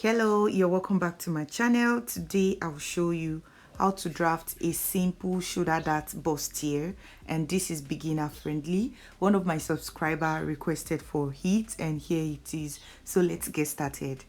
Hello, you're welcome back to my channel. Today I'll show you how to draft a simple shoulder dart bustier, and this is beginner friendly. One of my subscribers requested for it and here it is. So let's get started.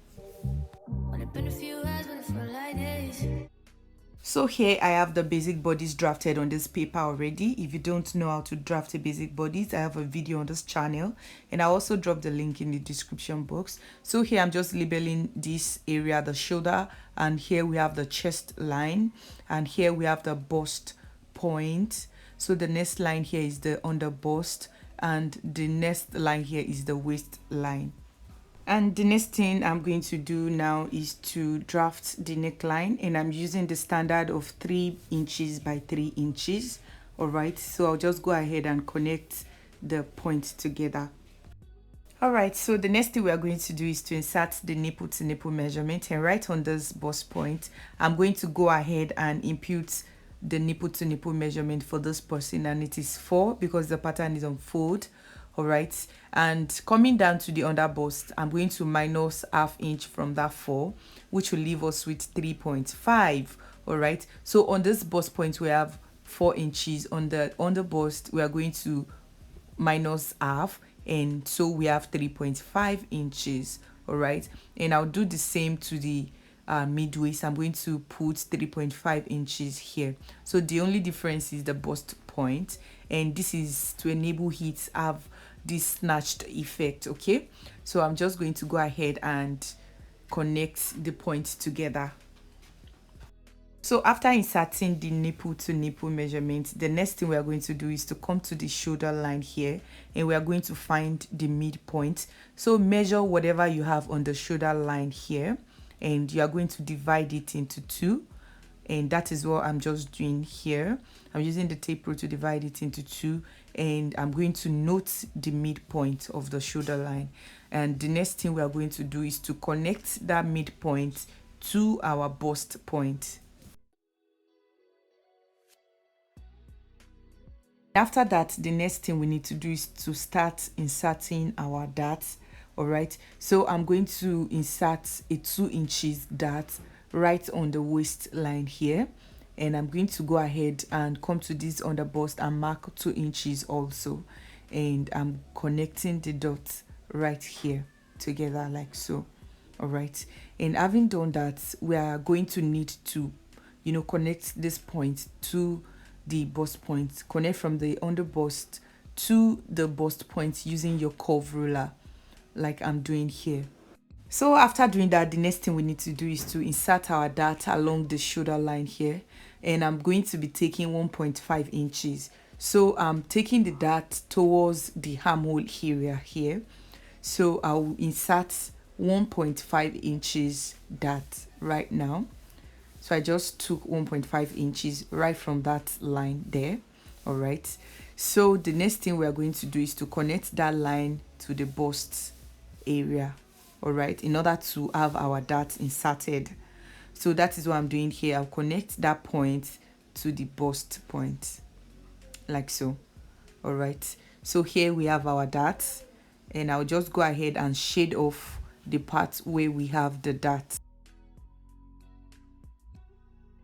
So here I have the basic bodice drafted on this paper already. If you don't know how to draft a basic bodice, I have a video on this channel and I also dropped the link in the description box. So here I'm just labeling this area, the shoulder, and here we have the chest line, and here we have the bust point. So the next line here is the under bust, and the next line here is the waist line. And the next thing I'm going to do now is to draft the neckline, and I'm using the standard of 3 inches by 3 inches. All right, so I'll just go ahead and connect the points together. All right, so the next thing we are going to do is to insert the nipple to nipple measurement, and right on this bust point, I'm going to go ahead and impute the nipple to nipple measurement for this person, and it is 4 because the pattern is on fold. All right, and coming down to the under bust, I'm going to minus ½ inch from that 4, which will leave us with 3.5. all right, so on this bust point we have 4 inches. On the under bust we are going to minus half, and so we have 3.5 inches. all right, and I'll do the same to the mid waist. I'm going to put 3.5 inches here. So the only difference is the bust point, and this is to enable it to have this snatched effect. Okay, so I'm just going to go ahead and connect the points together. So after inserting the nipple to nipple measurement, the next thing we are going to do is to come to the shoulder line here, and we are going to find the midpoint. So measure whatever you have on the shoulder line here, and you are going to divide it into 2, and that is what I'm just doing here. I'm using the tape rule to divide it into 2, and I'm going to note the midpoint of the shoulder line. And the next thing we are going to do is to connect that midpoint to our bust point. After that, the next thing we need to do is to start inserting our darts. All right, so I'm going to insert a 2 inches dart right on the waistline here, and I'm going to go ahead and come to this under bust and mark 2 inches also, and I'm connecting the dots right here together like so. All right, and having done that, we are going to need to connect this point to the bust point. Connect from the under bust to the bust point using your curve ruler like I'm doing here. So after doing that, the next thing we need to do is to insert our dart along the shoulder line here, and I'm going to be taking 1.5 inches. So I'm taking the dart towards the armhole area here, so I'll insert 1.5 inches dart right now. So I just took 1.5 inches right from that line there. All right, so the next thing we are going to do is to connect that line to the bust area. All right, in order to have our dart inserted. So that is what I'm doing here. I'll connect that point to the bust point like so. All right, so here we have our dart, and I'll just go ahead and shade off the part where we have the dart.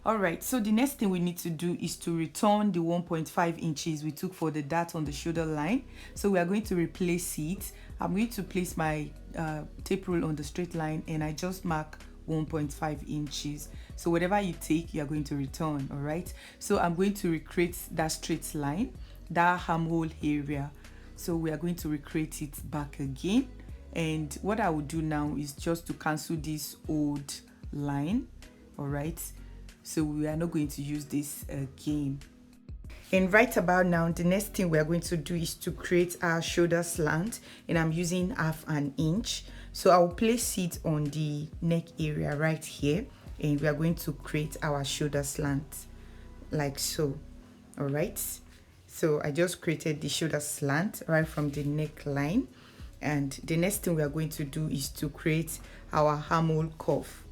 All right, so the next thing we need to do is to return the 1.5 inches we took for the dart on the shoulder line. So we are going to replace it. I'm going to place my tape rule on the straight line, and I just mark 1.5 inches. So whatever you take, you are going to return. All right, so I'm going to recreate that straight line, that armhole area. So we are going to recreate it back again, and what I will do now is just to cancel this old line. All right, so we are not going to use this again. And right about now, the next thing we are going to do is to create our shoulder slant, and I'm using ½ inch. So I'll place it on the neck area right here, and we are going to create our shoulder slant like so. All right, so I just created the shoulder slant right from the neckline, and the next thing we are going to do is to create our armhole curve.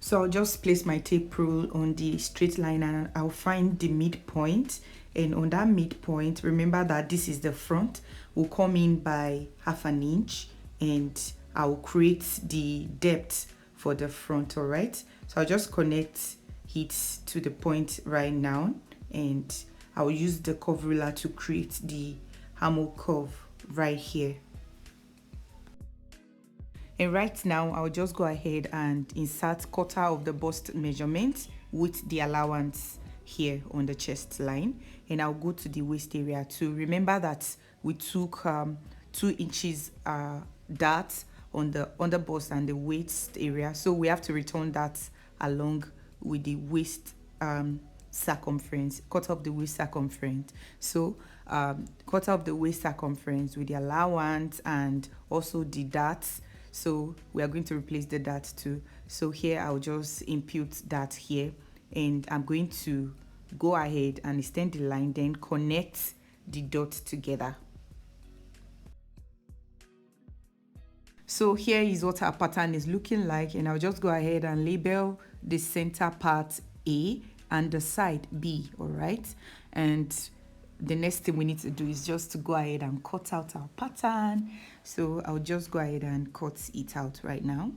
So I'll just place my tape rule on the straight line, and I'll find the midpoint, and on that midpoint, remember that this is the front, we'll come in by ½ inch, and I will create the depth for the front. All right, so I'll just connect it to the point right now, and I'll use the curve ruler to create the armhole curve right here. And right now I'll just go ahead and insert quarter of the bust measurement with the allowance here on the chest line, and I'll go to the waist area to remember that we took 2 inches dart on the bust and the waist area, so we have to return that along with the waist circumference, quarter of the waist circumference. So quarter of the waist circumference with the allowance and also the darts. So we are going to replace the dart too. So here I'll just impute that here, and I'm going to go ahead and extend the line, then connect the dots together. So here is what our pattern is looking like, and I'll just go ahead and label the center part A and the side B. All right, and the next thing we need to do is just to go ahead and cut out our pattern. So I'll just go ahead and cut it out right now.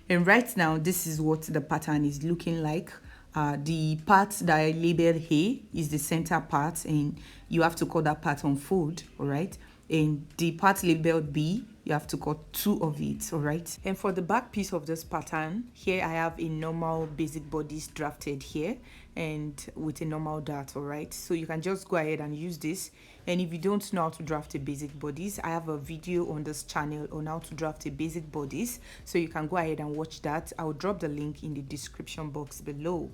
And right now, this is what the pattern is looking like. The part that I labeled here is the center part, and you have to cut that part on fold, all right? And the part labeled B, you have to cut 2 of it, all right? And for the back piece of this pattern, here I have a normal basic bodice drafted here and with a normal dart, all right? So you can just go ahead and use this. And if you don't know how to draft a basic bodice, I have a video on this channel on how to draft a basic bodice, so you can go ahead and watch that. I'll drop the link in the description box below.